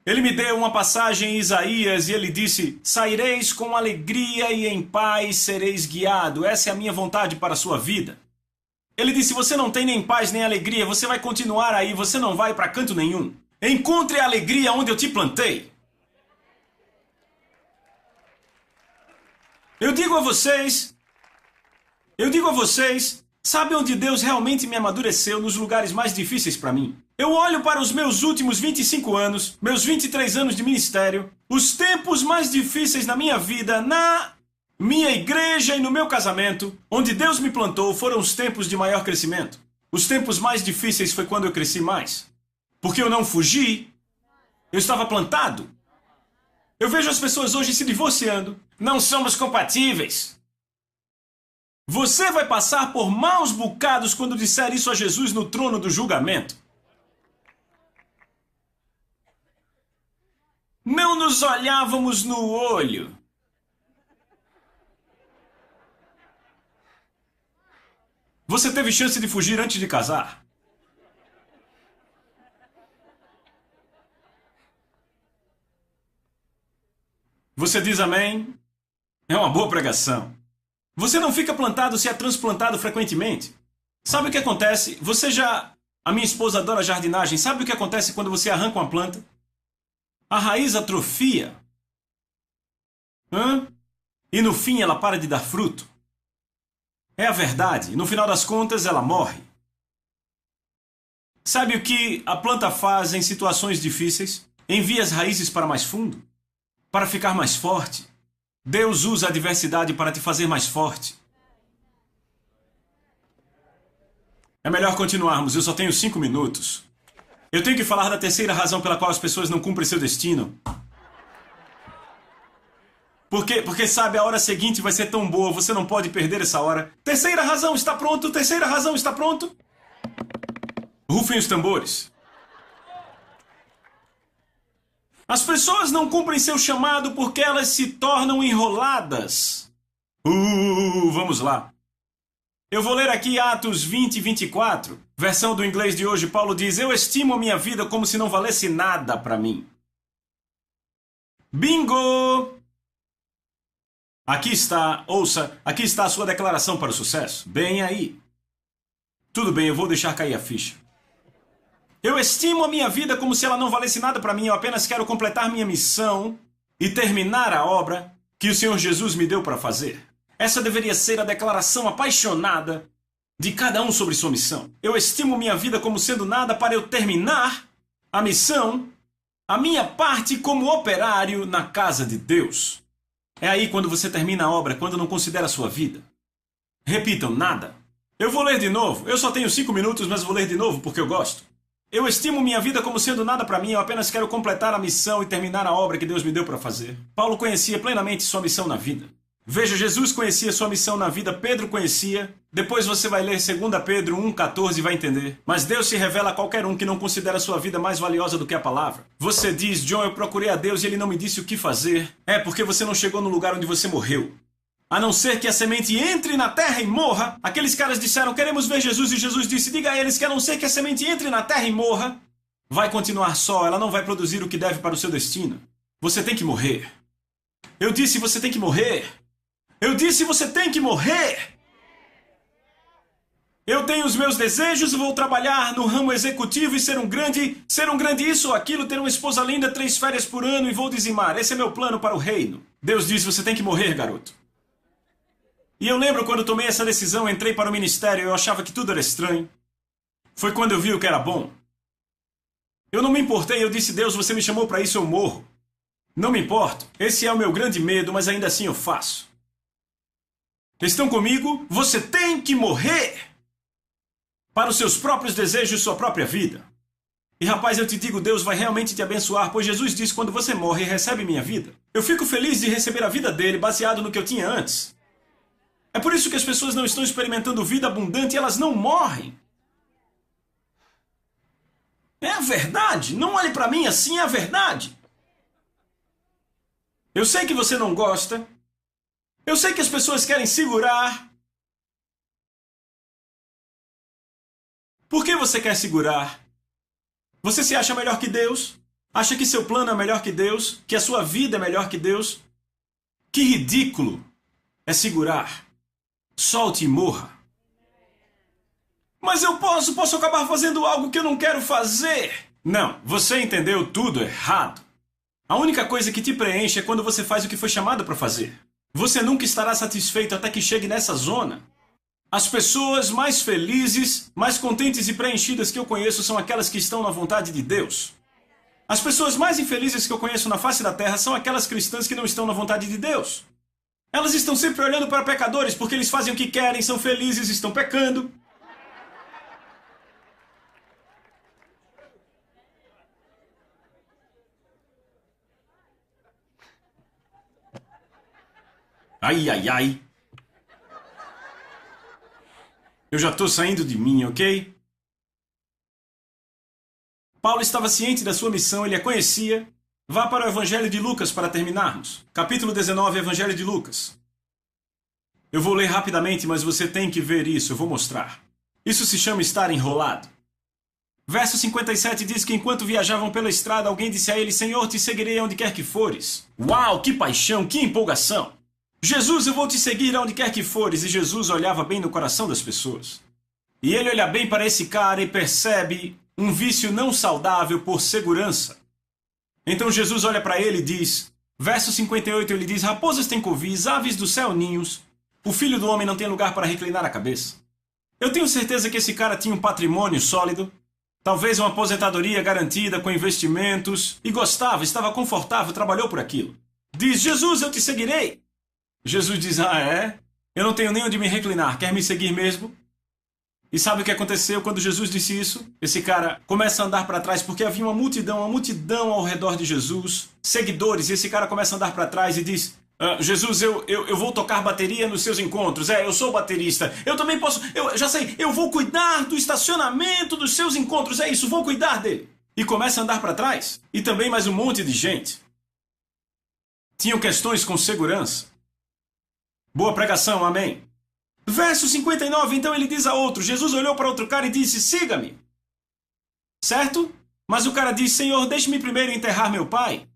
Ele me deu uma passagem em Isaías e ele disse, saireis com alegria e em paz sereis guiado. Essa é a minha vontade para a sua vida. Ele disse, você não tem nem paz nem alegria, você vai continuar aí, você não vai para canto nenhum. Encontre a alegria onde eu te plantei. Eu digo a vocês, sabe onde Deus realmente me amadureceu? Nos lugares mais difíceis para mim. Eu olho para os meus últimos 25 anos, meus 23 anos de ministério, os tempos mais difíceis na minha vida, Minha igreja e no meu casamento, onde Deus me plantou, foram os tempos de maior crescimento. Os tempos mais difíceis foi quando eu cresci mais. Porque eu não fugi, eu estava plantado. Eu vejo as pessoas hoje se divorciando. Não somos compatíveis. Você vai passar por maus bocados quando disser isso a Jesus no trono do julgamento. Não nos olhávamos no olho. Você teve chance de fugir antes de casar. Você diz amém? É uma boa pregação. Você não fica plantado se é transplantado frequentemente. Sabe o que acontece? A minha esposa adora jardinagem. Sabe o que acontece quando você arranca uma planta? A raiz atrofia. E no fim ela para de dar fruto. É a verdade. No final das contas ela morre. Sabe o que a planta faz em situações difíceis? Envia as raízes para mais fundo. Para ficar mais forte. Deus usa a adversidade para te fazer mais forte. É melhor continuarmos, eu só tenho 5 minutos. Eu tenho que falar da terceira razão pela qual as pessoas não cumprem seu destino. Porque sabe, a hora seguinte vai ser tão boa, você não pode perder essa hora. Terceira razão, está pronto? Terceira razão, está pronto? Rufem os tambores. As pessoas não cumprem seu chamado porque elas se tornam enroladas. Vamos lá. Eu vou ler aqui Atos 20 e 24. Versão do inglês de hoje, Paulo diz: eu estimo a minha vida como se não valesse nada para mim. Bingo! Aqui está, ouça, aqui está a sua declaração para o sucesso. Bem aí. Tudo bem, eu vou deixar cair a ficha. Eu estimo a minha vida como se ela não valesse nada para mim. Eu apenas quero completar minha missão e terminar a obra que o Senhor Jesus me deu para fazer. Essa deveria ser a declaração apaixonada de cada um sobre sua missão. Eu estimo minha vida como sendo nada para eu terminar a missão, a minha parte como operário na casa de Deus. É aí quando você termina a obra, quando não considera a sua vida. Repitam, nada. Eu vou ler de novo. Eu só tenho 5 minutos, mas vou ler de novo porque eu gosto. Eu estimo minha vida como sendo nada para mim, eu apenas quero completar a missão e terminar a obra que Deus me deu para fazer. Paulo conhecia plenamente sua missão na vida. Veja, Jesus conhecia sua missão na vida, Pedro conhecia. Depois você vai ler 2 Pedro 1,14 e vai entender. Mas Deus se revela a qualquer um que não considera a sua vida mais valiosa do que a palavra. Você diz, John, eu procurei a Deus e ele não me disse o que fazer. É porque você não chegou no lugar onde você morreu. A não ser que a semente entre na terra e morra. Aqueles caras disseram, queremos ver Jesus, e Jesus disse, diga a eles que a não ser que a semente entre na terra e morra, vai continuar só, ela não vai produzir o que deve para o seu destino. Você tem que morrer. Eu disse, você tem que morrer. Eu disse, você tem que morrer. Eu tenho os meus desejos, vou trabalhar no ramo executivo e ser um grande isso ou aquilo, ter uma esposa linda, 3 férias por ano e vou dizimar. Esse é meu plano para o reino. Deus disse, você tem que morrer, garoto. E eu lembro quando tomei essa decisão, entrei para o ministério, eu achava que tudo era estranho. Foi quando eu vi o que era bom. Eu não me importei, eu disse, Deus, você me chamou para isso, eu morro. Não me importo, esse é o meu grande medo, mas ainda assim eu faço. Estão comigo? Você tem que morrer para os seus próprios desejos e sua própria vida. E rapaz, eu te digo, Deus vai realmente te abençoar, pois Jesus disse, quando você morre, recebe minha vida. Eu fico feliz de receber a vida dele, baseado no que eu tinha antes. É por isso que as pessoas não estão experimentando vida abundante e elas não morrem. É a verdade. Não olhe para mim assim, é a verdade. Eu sei que você não gosta. Eu sei que as pessoas querem segurar. Por que você quer segurar? Você se acha melhor que Deus? Acha que seu plano é melhor que Deus? Que a sua vida é melhor que Deus? Que ridículo é segurar. Solte e morra. Mas eu posso acabar fazendo algo que eu não quero fazer. Não, você entendeu tudo errado. A única coisa que te preenche é quando você faz o que foi chamado para fazer. Você nunca estará satisfeito até que chegue nessa zona. As pessoas mais felizes, mais contentes e preenchidas que eu conheço são aquelas que estão na vontade de Deus. As pessoas mais infelizes que eu conheço na face da terra são aquelas cristãs que não estão na vontade de Deus. Elas estão sempre olhando para pecadores porque eles fazem o que querem, são felizes, estão pecando. Ai, ai, ai. Eu já estou saindo de mim, ok? Paulo estava ciente da sua missão, ele a conhecia. Vá para o Evangelho de Lucas para terminarmos. Capítulo 19, Evangelho de Lucas. Eu vou ler rapidamente, mas você tem que ver isso, eu vou mostrar. Isso se chama estar enrolado. Verso 57 diz que enquanto viajavam pela estrada, alguém disse a ele: Senhor, te seguirei aonde quer que fores. Uau, que paixão, que empolgação! Jesus, eu vou te seguir aonde quer que fores. E Jesus olhava bem no coração das pessoas. E ele olha bem para esse cara e percebe um vício não saudável por segurança. Então Jesus olha para ele e diz, verso 58, ele diz: raposas têm covis, aves do céu ninhos, o filho do homem não tem lugar para reclinar a cabeça. Eu tenho certeza que esse cara tinha um patrimônio sólido, talvez uma aposentadoria garantida com investimentos, e gostava, estava confortável, trabalhou por aquilo. Diz: Jesus, eu te seguirei. Jesus diz: ah, é? Eu não tenho nem onde me reclinar, quer me seguir mesmo? E sabe o que aconteceu quando Jesus disse isso? Esse cara começa a andar para trás porque havia uma multidão ao redor de Jesus, seguidores, e esse cara começa a andar para trás e diz: Jesus, eu vou tocar bateria nos seus encontros. Eu sou baterista. Eu também posso, eu já sei, eu vou cuidar do estacionamento dos seus encontros. É isso, vou cuidar dele. E começa a andar para trás. E também mais um monte de gente. Tinham questões com segurança. Boa pregação, amém. Verso 59, então ele diz a outro, Jesus olhou para outro cara e disse: siga-me. Certo? Mas o cara diz: Senhor, deixe-me primeiro enterrar meu pai.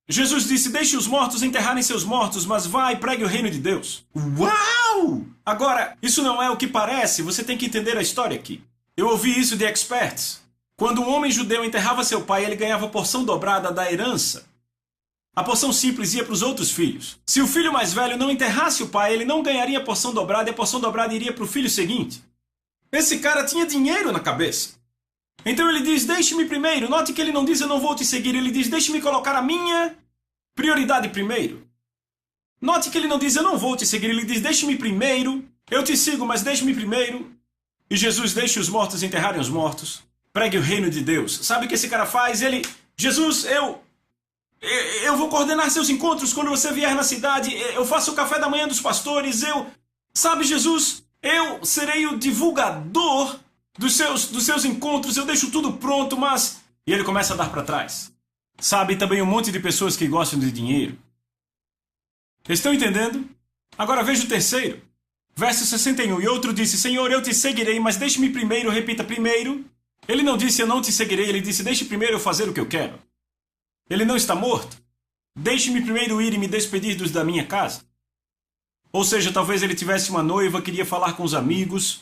Jesus disse: deixe os mortos enterrarem seus mortos, mas vá e pregue o reino de Deus. Uau! Agora, isso não é o que parece, você tem que entender a história aqui. Eu ouvi isso de experts. Quando um homem judeu enterrava seu pai, ele ganhava a porção dobrada da herança. A porção simples ia para os outros filhos. Se o filho mais velho não enterrasse o pai, ele não ganharia a porção dobrada e a porção dobrada iria para o filho seguinte. Esse cara tinha dinheiro na cabeça. Então ele diz: deixe-me primeiro. Note que ele não diz: eu não vou te seguir. Ele diz: deixe-me colocar a minha prioridade primeiro. Note que ele não diz: eu não vou te seguir. Ele diz: deixe-me primeiro. Eu te sigo, mas deixe-me primeiro. E Jesus deixa os mortos enterrarem os mortos. Pregue o reino de Deus. Sabe o que esse cara faz? Jesus, eu vou coordenar seus encontros quando você vier na cidade. Eu faço o café da manhã dos pastores. Sabe, Jesus, eu serei o divulgador dos seus encontros. Eu deixo tudo pronto, mas... E ele começa a dar para trás. Sabe, também um monte de pessoas que gostam de dinheiro. Estão entendendo? Agora veja o terceiro. Verso 61. E outro disse: Senhor, eu te seguirei, mas deixe-me primeiro. Repita: primeiro. Ele não disse: eu não te seguirei. Ele disse: deixe primeiro eu fazer o que eu quero. Ele não está morto. Deixe-me primeiro ir e me despedir dos da minha casa. Ou seja, talvez ele tivesse uma noiva, queria falar com os amigos.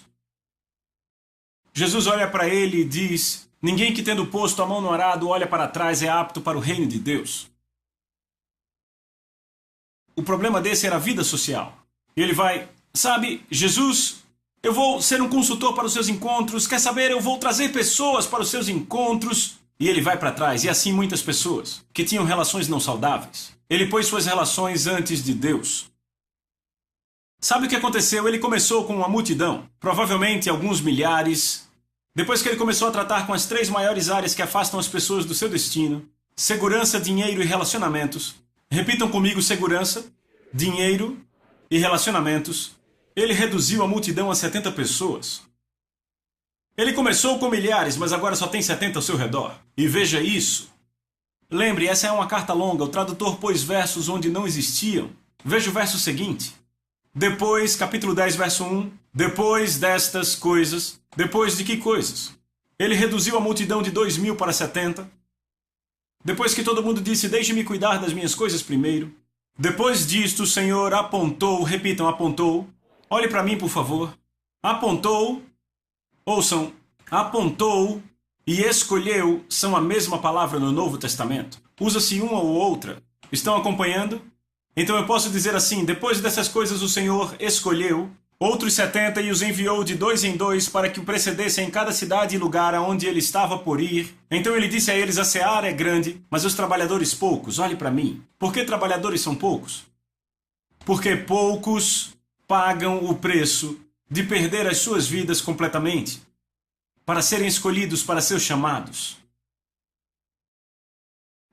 Jesus olha para ele e diz: ninguém que tendo posto a mão no arado olha para trás é apto para o reino de Deus. O problema desse era a vida social. E ele vai: sabe, Jesus, eu vou ser um consultor para os seus encontros. Quer saber, eu vou trazer pessoas para os seus encontros. E ele vai para trás, e assim muitas pessoas que tinham relações não saudáveis. Ele pôs suas relações antes de Deus. Sabe o que aconteceu? Ele começou com uma multidão, provavelmente alguns milhares. Depois que ele começou a tratar com as 3 maiores áreas que afastam as pessoas do seu destino: segurança, dinheiro e relacionamentos. Repitam comigo: segurança, dinheiro e relacionamentos. Ele reduziu a multidão a 70 pessoas. Ele começou com milhares, mas agora só tem 70 ao seu redor. E veja isso. Lembre, essa é uma carta longa. O tradutor pôs versos onde não existiam. Veja o verso seguinte. Depois, capítulo 10, verso 1. Depois destas coisas. Depois de que coisas? Ele reduziu a multidão de 2.000 para 70. Depois que todo mundo disse: deixe-me cuidar das minhas coisas primeiro. Depois disto, o Senhor apontou. Repitam: apontou. Olhe para mim, por favor. Apontou. Ouçam, apontou e escolheu são a mesma palavra no Novo Testamento. Usa-se uma ou outra. Estão acompanhando? Então eu posso dizer assim: depois dessas coisas o Senhor escolheu outros 70 e os enviou de 2 em 2 para que o precedessem em cada cidade e lugar aonde ele estava por ir. Então ele disse a eles: a seara é grande, mas os trabalhadores poucos. Olhe para mim. Por que trabalhadores são poucos? porque poucos pagam o preço de perder as suas vidas completamente para serem escolhidos para seus chamados.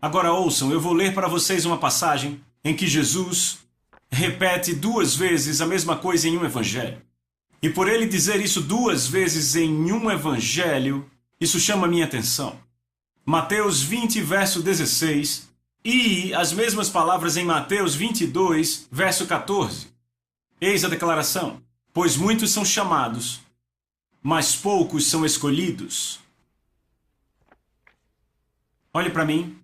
Agora ouçam, eu vou ler para vocês uma passagem em que Jesus repete 2 vezes a mesma coisa em um evangelho. E por ele dizer isso 2 vezes em um evangelho, isso chama minha atenção. Mateus 20, verso 16, e as mesmas palavras em Mateus 22, verso 14. Eis a declaração: pois muitos são chamados, mas poucos são escolhidos. Olhe para mim.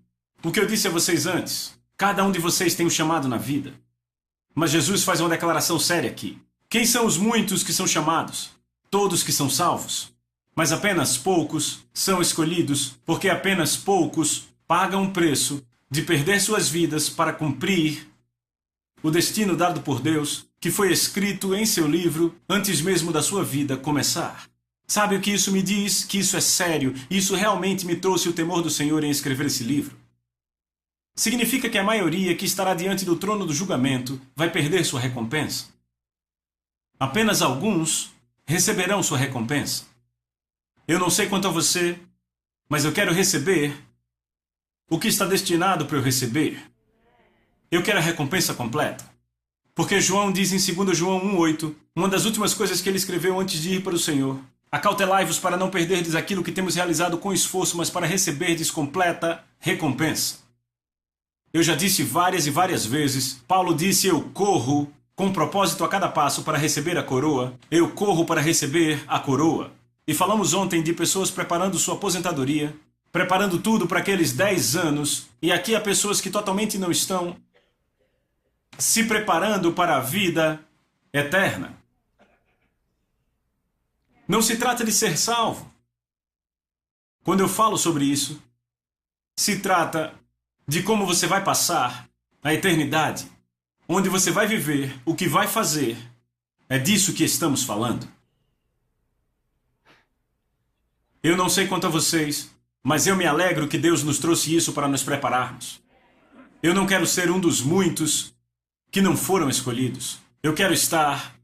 O que eu disse a vocês antes, cada um de vocês tem um chamado na vida. Mas Jesus faz uma declaração séria aqui. Quem são os muitos que são chamados? Todos que são salvos. Mas apenas poucos são escolhidos, porque apenas poucos pagam o preço de perder suas vidas para cumprir o destino dado por Deus, que foi escrito em seu livro antes mesmo da sua vida começar. Sabe o que isso me diz? Que isso é sério. Isso realmente me trouxe o temor do Senhor em escrever esse livro. Significa que a maioria que estará diante do trono do julgamento vai perder sua recompensa. Apenas alguns receberão sua recompensa. Eu não sei quanto a você, mas eu quero receber o que está destinado para eu receber. Eu quero a recompensa completa. Porque João diz em 2 João 1,8, uma das últimas coisas que ele escreveu antes de ir para o Senhor: acautelai-vos para não perderdes aquilo que temos realizado com esforço, mas para receberdes completa recompensa. Eu já disse várias e várias vezes, Paulo disse: eu corro com propósito a cada passo para receber a coroa, eu corro para receber a coroa. E falamos ontem de pessoas preparando sua aposentadoria, preparando tudo para aqueles 10 anos, e aqui há pessoas que totalmente não estão se preparando para a vida eterna. Não se trata de ser salvo. Quando eu falo sobre isso, se trata de como você vai passar a eternidade, onde você vai viver, o que vai fazer. É disso que estamos falando. Eu não sei quanto a vocês, mas eu me alegro que Deus nos trouxe isso para nos prepararmos. Eu não quero ser um dos muitos que não foram escolhidos. Eu quero estar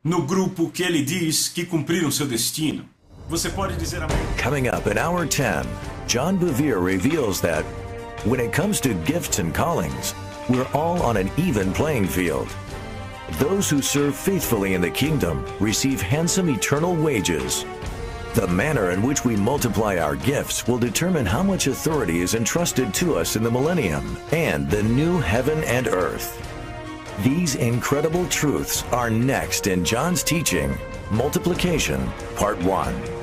no grupo que ele diz que cumpriram seu destino. Você pode dizer amém? Coming up in Hour 10, John Bevere reveals that when it comes to gifts and callings, we're all on an even playing field. Those who serve faithfully in the kingdom receive handsome eternal wages. The manner in which we multiply our gifts will determine how much authority is entrusted to us in the millennium and the new heaven and earth. These incredible truths are next in John's teaching, Multiplication, Part 1.